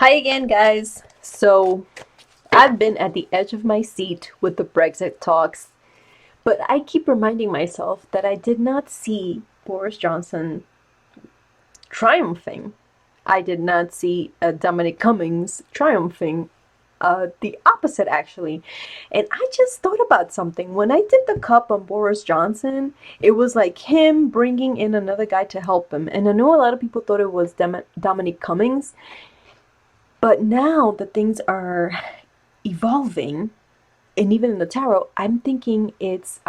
Hi again, guys. So, I've been at the edge of my seat with the Brexit talks, but I keep reminding myself that I did not see Boris Johnson triumphing. I did not see Dominic Cummings triumphing. The opposite, actually. And I just thought about something. When I did the cup on Boris Johnson, it was like him bringing in another guy to help him. And I know a lot of people thought it was Dominic Cummings, but now that things are evolving, and even in the tarot, I'm thinking it's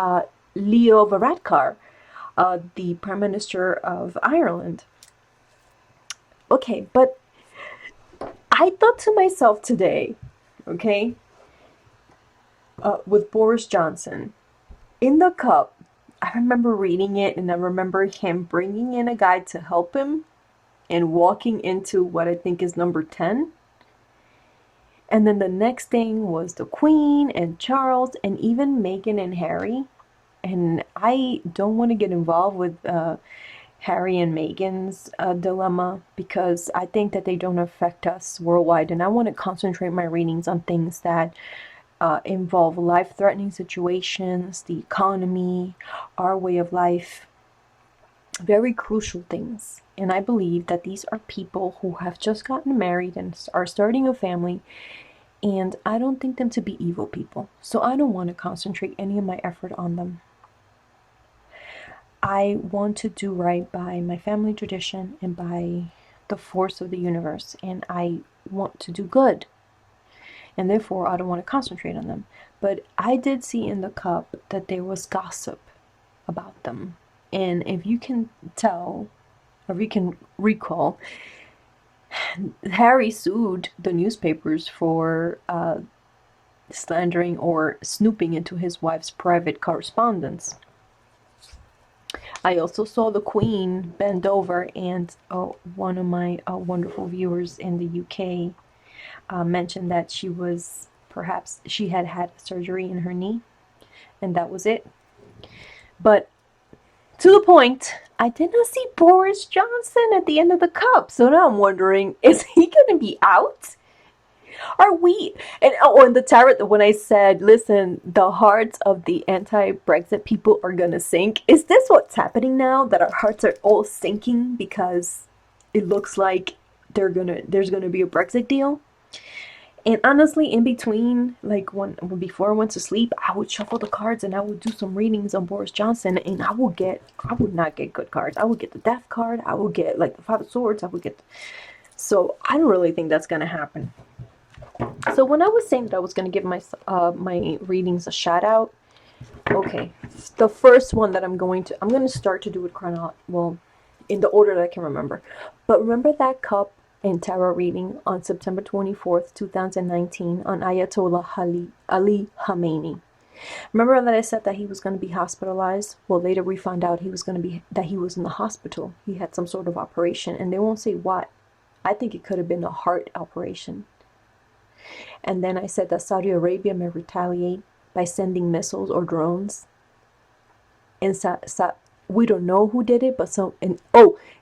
Leo Varadkar, the Prime Minister of Ireland. Okay, but I thought to myself today, okay, with Boris Johnson, in the cup, I remember reading it and I remember him bringing in a guy to help him and walking into what I think is number 10. And then the next thing was the Queen and Charles and even Meghan and Harry. And I don't want to get involved with Harry and Meghan's dilemma because I think that they don't affect us worldwide. And I want to concentrate my readings on things that involve life-threatening situations, the economy, our way of life, very crucial things. And I believe that these are people who have just gotten married and are starting a family, and I don't think them to be evil people. So I don't want to concentrate any of my effort on them. I want to do right by my family tradition and by the force of the universe, and I want to do good. And therefore, I don't want to concentrate on them. But I did see in the cup that there was gossip about them. And if you can tell, or if you can recall, Harry sued the newspapers for slandering or snooping into his wife's private correspondence. I also saw the Queen bend over, and one of my wonderful viewers in the UK mentioned that she had had surgery in her knee, and that was it. But to the point, I did not see Boris Johnson at the end of the cup, so now I'm wondering, is he going to be out? Are we? And in the tarot, when I said, listen, the hearts of the anti-Brexit people are gonna sink, is this what's happening now? That our hearts are all sinking because it looks like there's gonna be a Brexit deal? And honestly, in between, like before I went to sleep, I would shuffle the cards and I would do some readings on Boris Johnson, and I would not get good cards. I would get the Death card. I would get like the Five of Swords. So I don't really think that's gonna happen. So when I was saying that I was going to give my readings a shout out, okay, the first one that I'm going to start to do it in the order that I can remember. But remember that cup and tarot reading on September 24th, 2019 on Ayatollah Ali Khamenei. Remember that I said that he was going to be hospitalized? Well, later we found out he was in the hospital. He had some sort of operation, and they won't say what. I think it could have been a heart operation. And then I said that Saudi Arabia may retaliate by sending missiles or drones. And we don't know who did it, but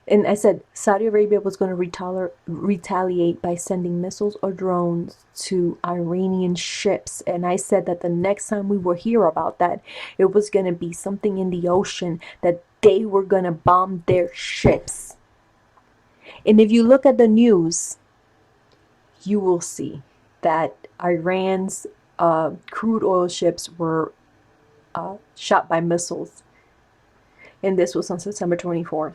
and I said Saudi Arabia was going to retaliate by sending missiles or drones to Iranian ships. And I said that the next time we will hear about that, it was going to be something in the ocean, that they were going to bomb their ships. And if you look at the news, you will see that Iran's crude oil ships were shot by missiles. And this was on September 24th.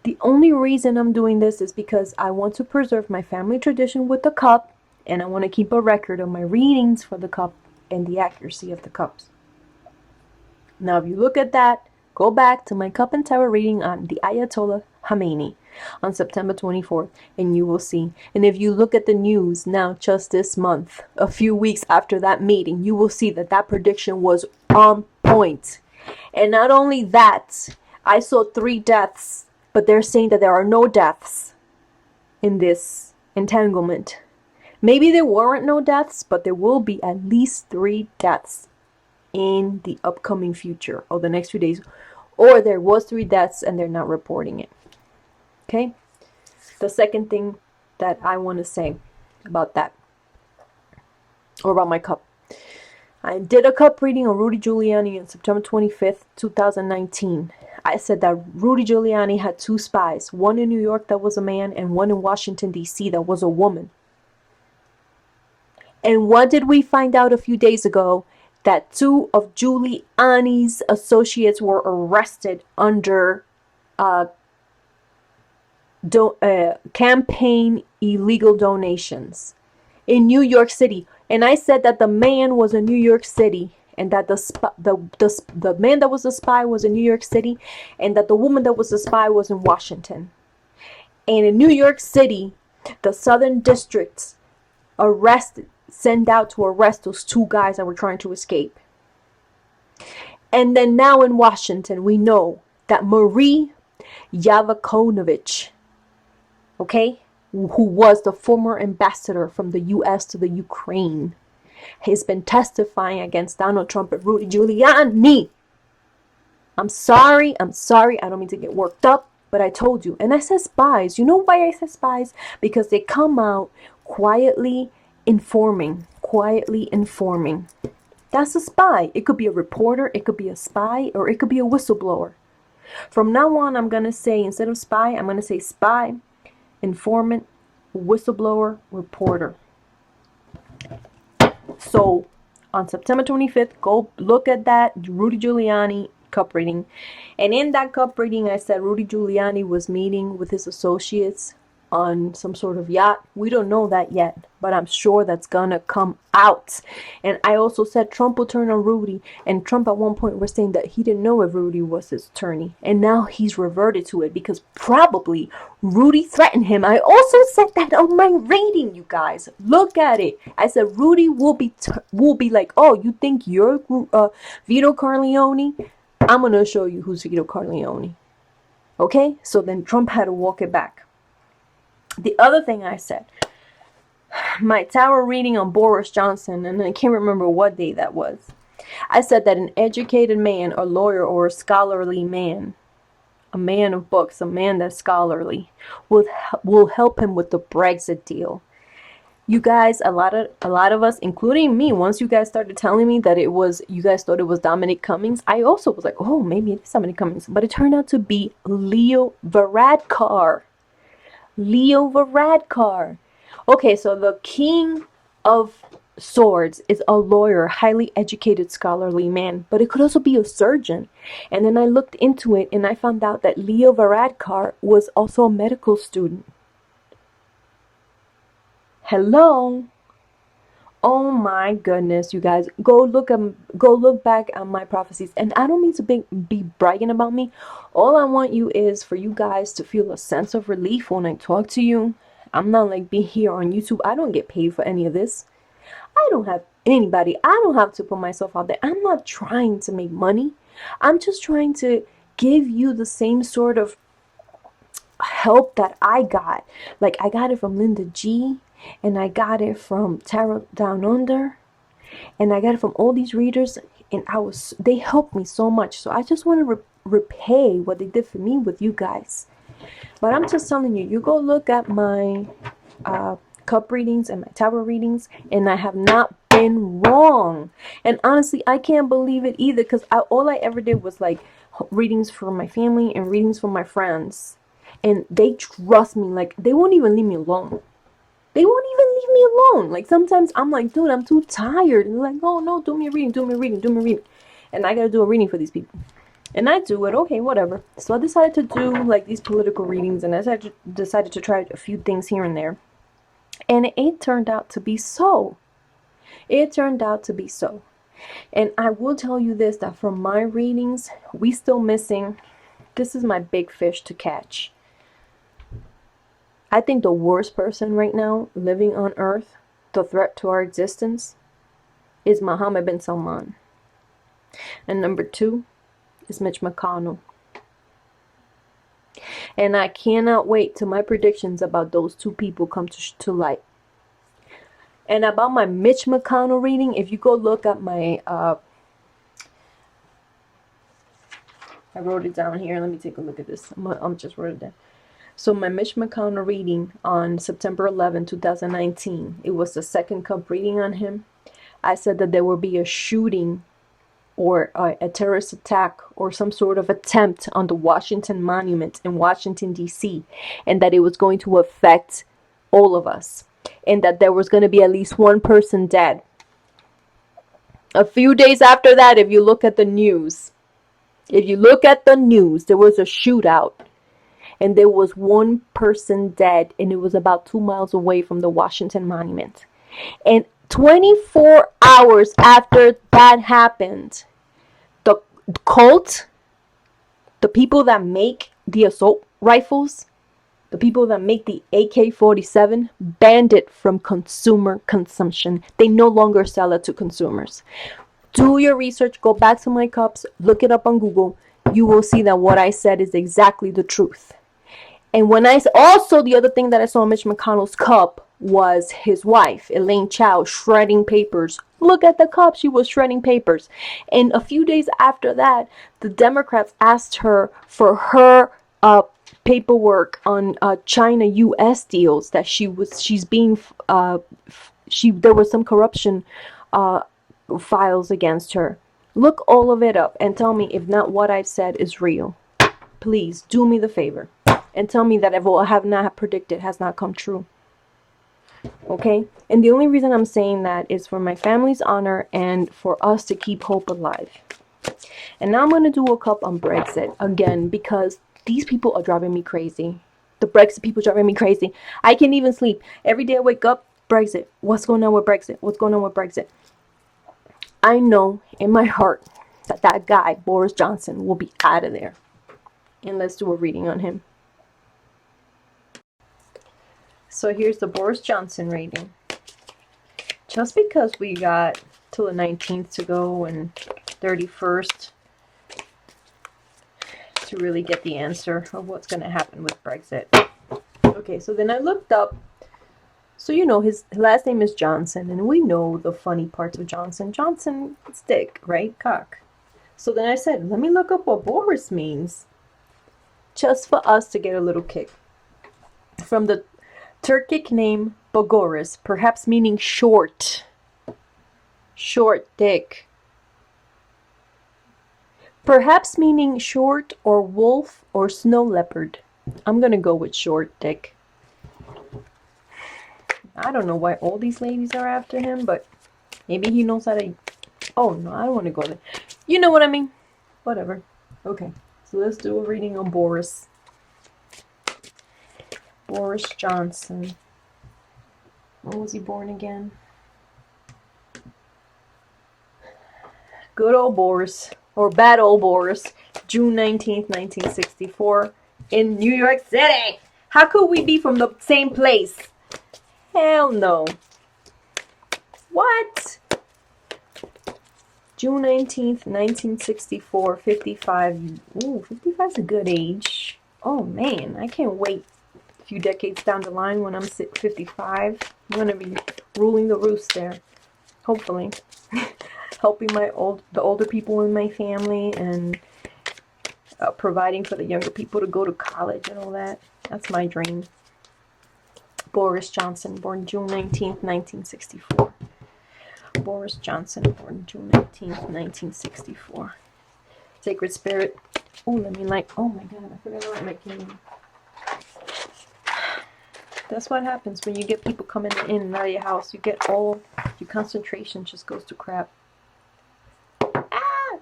The only reason I'm doing this is because I want to preserve my family tradition with the cup, and I want to keep a record of my readings for the cup and the accuracy of the cups. Now, if you look at that, go back to my cup and tarot reading on the Ayatollah Khamenei on September 24th, and you will see. And if you look at the news now, just this month, a few weeks after that meeting, you will see that that prediction was on point. And not only that, I saw 3 deaths, but they're saying that there are no deaths in this entanglement. Maybe there weren't no deaths, but there will be at least 3 deaths in the upcoming future, or the next few days. Or there was 3 deaths and they're not reporting it. Okay? The second thing that I want to say about that, or about my cup. I did a cup reading on Rudy Giuliani on September 25th, 2019. I said that Rudy Giuliani had 2 spies, one in New York that was a man and one in Washington, D.C. that was a woman. And what did we find out a few days ago? That 2 of Giuliani's associates were arrested under campaign illegal donations in New York City. And I said that the man was in New York City, and that the man that was a spy was in New York City, and that the woman that was a spy was in Washington. And in New York City, the Southern Districts sent out to arrest those 2 guys that were trying to escape. And then now in Washington, we know that Marie Yavakovich, okay, who was the former ambassador from the U.S. to the Ukraine, has been testifying against Donald Trump and Rudy Giuliani. I'm sorry. I don't mean to get worked up, but I told you. And I said spies. You know why I said spies? Because they come out quietly informing. That's a spy. It could be a reporter, it could be a spy, or it could be a whistleblower. From now on, I'm going to say, instead of spy, I'm going to say spy, informant, whistleblower, reporter. So on September 25th, go look at that Rudy Giuliani cup reading. And in that cup reading, I said Rudy Giuliani was meeting with his associates on some sort of yacht. We don't know that yet, but I'm sure that's gonna come out. And I also said Trump will turn on Rudy, and Trump at one point was saying that he didn't know if Rudy was his attorney, and now he's reverted to it because probably Rudy threatened him. I also said that on my reading, you guys. Look at it. I said Rudy will be like, oh, you think you're Vito Corleone? I'm gonna show you who's Vito Corleone. Okay, so then Trump had to walk it back. The other thing I said, my tarot reading on Boris Johnson, and I can't remember what day that was. I said that an educated man, a lawyer, or a scholarly man, a man of books, a man that's scholarly, will help him with the Brexit deal. You guys, a lot of us, including me, once you guys started telling me that you guys thought it was Dominic Cummings, I also was like, oh, maybe it is Dominic Cummings. But it turned out to be Leo Varadkar. Okay, so the King of Swords is a lawyer, highly educated, scholarly man, but it could also be a surgeon. And then I looked into it and I found out that Leo Varadkar was also a medical student. Hello. Oh my goodness, you guys, go look back at my prophecies. And I don't mean to be bragging about me. All I want you is for you guys to feel a sense of relief when I talk to you. I'm not like being here on YouTube. I don't get paid for any of this. I don't have anybody. I don't have to put myself out there. I'm not trying to make money. I'm just trying to give you the same sort of help that I got. Like I got it from Linda G. And I got it from Tarot Down Under, and I got it from all these readers, and they helped me so much. So I just want to repay what they did for me with you guys. But I'm just telling you, you go look at my cup readings and my tarot readings, and I have not been wrong. And honestly, I can't believe it either, because all I ever did was like readings for my family and readings for my friends, and they trust me. Like they won't even leave me alone. They won't even leave me alone. Like sometimes I'm like, dude, I'm too tired. And they're like, oh no, do me a reading. And I gotta do a reading for these people. And I do it, okay, whatever. So I decided to do like these political readings, and I decided to try a few things here and there. And it turned out to be so. And I will tell you this, that from my readings, we still missing, this is my big fish to catch. I think the worst person right now living on earth, the threat to our existence, is Mohammed bin Salman. And number 2 is Mitch McConnell. And I cannot wait till my predictions about those 2 people come to light. And about my Mitch McConnell reading, if you go look at my, I wrote it down here. Let me take a look at this. I'm just wrote it down. So my Mitch McConnell reading on September 11, 2019, it was the second cup reading on him. I said that there will be a shooting or a terrorist attack or some sort of attempt on the Washington Monument in Washington, D.C., and that it was going to affect all of us, and that there was going to be at least one person dead. A few days after that, if you look at the news, there was a shootout, and there was one person dead, and it was about 2 miles away from the Washington Monument. And 24 hours after that happened, the cult, the people that make the assault rifles, the people that make the AK-47, banned it from consumer consumption. They no longer sell it to consumers. Do your research. Go back to my cups. Look it up on Google. You will see that what I said is exactly the truth. And also the other thing that I saw in Mitch McConnell's cup was his wife, Elaine Chao, shredding papers. Look at the cup. She was shredding papers. And a few days after that, the Democrats asked her for her paperwork on China U.S. deals that there was some corruption files against her. Look all of it up and tell me if not what I've said is real. Please do me the favor and tell me that what I have not predicted has not come true. Okay? And the only reason I'm saying that is for my family's honor and for us to keep hope alive. And now I'm going to do a cup on Brexit again, because these people are driving me crazy. The Brexit people driving me crazy. I can't even sleep. Every day I wake up, Brexit. What's going on with Brexit? What's going on with Brexit? I know in my heart that guy, Boris Johnson, will be out of there. And let's do a reading on him. So here's the Boris Johnson rating. Just because we got till the 19th to go and 31st to really get the answer of what's going to happen with Brexit. Okay, so then I looked up. So you know his last name is Johnson, and we know the funny parts of Johnson. Johnson, it's dick, right? Cock. So then I said, let me look up what Boris means, just for us to get a little kick. From the Turkic name Bogoris, perhaps meaning short dick. Perhaps meaning short or wolf or snow leopard. I'm gonna go with short dick. I don't know why all these ladies are after him, but maybe he knows how to... Oh, no, I don't want to go there. You know what I mean? Whatever. Okay, so let's do a reading on Boris. Boris Johnson. When was he born again? Good old Boris. Or bad old Boris. June 19th, 1964. In New York City. How could we be from the same place? Hell no. What? June 19th, 1964, 55. Ooh, 55 is a good age. Oh man, I can't wait a few decades down the line when I'm 55. I'm going to be ruling the roost there. Hopefully. Helping the older people in my family and providing for the younger people to go to college and all that. That's my dream. Boris Johnson, born June 19th, 1964. Boris Johnson, born June 19th, 1964. Sacred Spirit. Oh, let me light. Oh my God, I forgot to light my candle. That's what happens when you get people coming in and out of your house. You get all your concentration just goes to crap. Ah!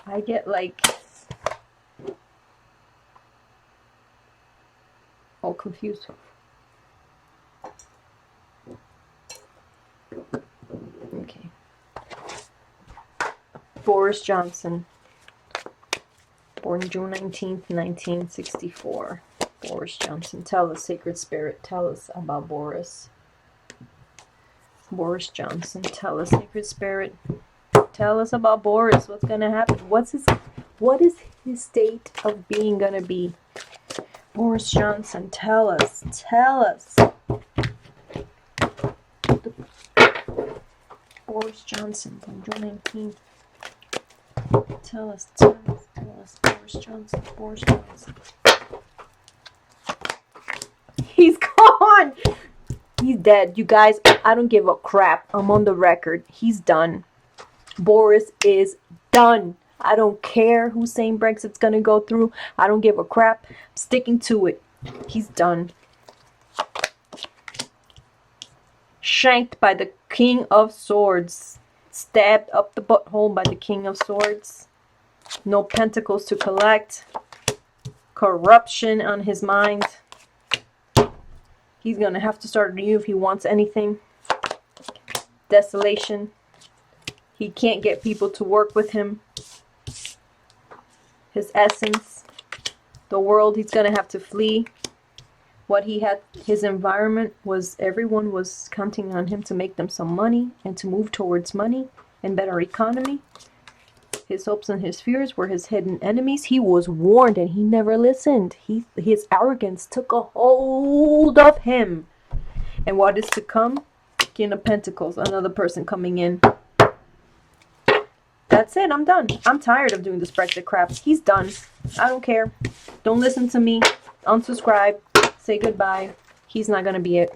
I get like all confused. Okay. Boris Johnson, born June 19th, 1964. Boris Johnson. Tell us, Sacred Spirit. Tell us about Boris. Boris Johnson. Tell us, Sacred Spirit. Tell us about Boris. What's gonna happen? What is his state of being gonna be? Boris Johnson, tell us. Tell us. Boris Johnson, from June 19th. Tell us. Boris Johnson. Boris Johnson. He's gone. He's dead. You guys, I don't give a crap. I'm on the record. He's done. Boris is done. I don't care who's saying Brexit's gonna go through. I don't give a crap. I'm sticking to it. He's done. Shanked by the King of Swords. Stabbed up the butthole by the King of Swords. No pentacles to collect. Corruption on his mind. He's gonna have to start anew if he wants anything. Desolation. He can't get people to work with him. His essence. The world, he's gonna have to flee. What he had, his environment was, everyone was counting on him to make them some money and to move towards money and better economy. His hopes and his fears were his hidden enemies. He was warned and he never listened. His arrogance took a hold of him. And what is to come? King of Pentacles, another person coming in. That's it, I'm done. I'm tired of doing this Brexit crap. He's done. I don't care. Don't listen to me. Unsubscribe. Say goodbye. He's not gonna be it.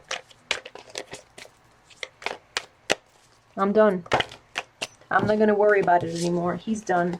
I'm done. I'm not gonna worry about it anymore. He's done.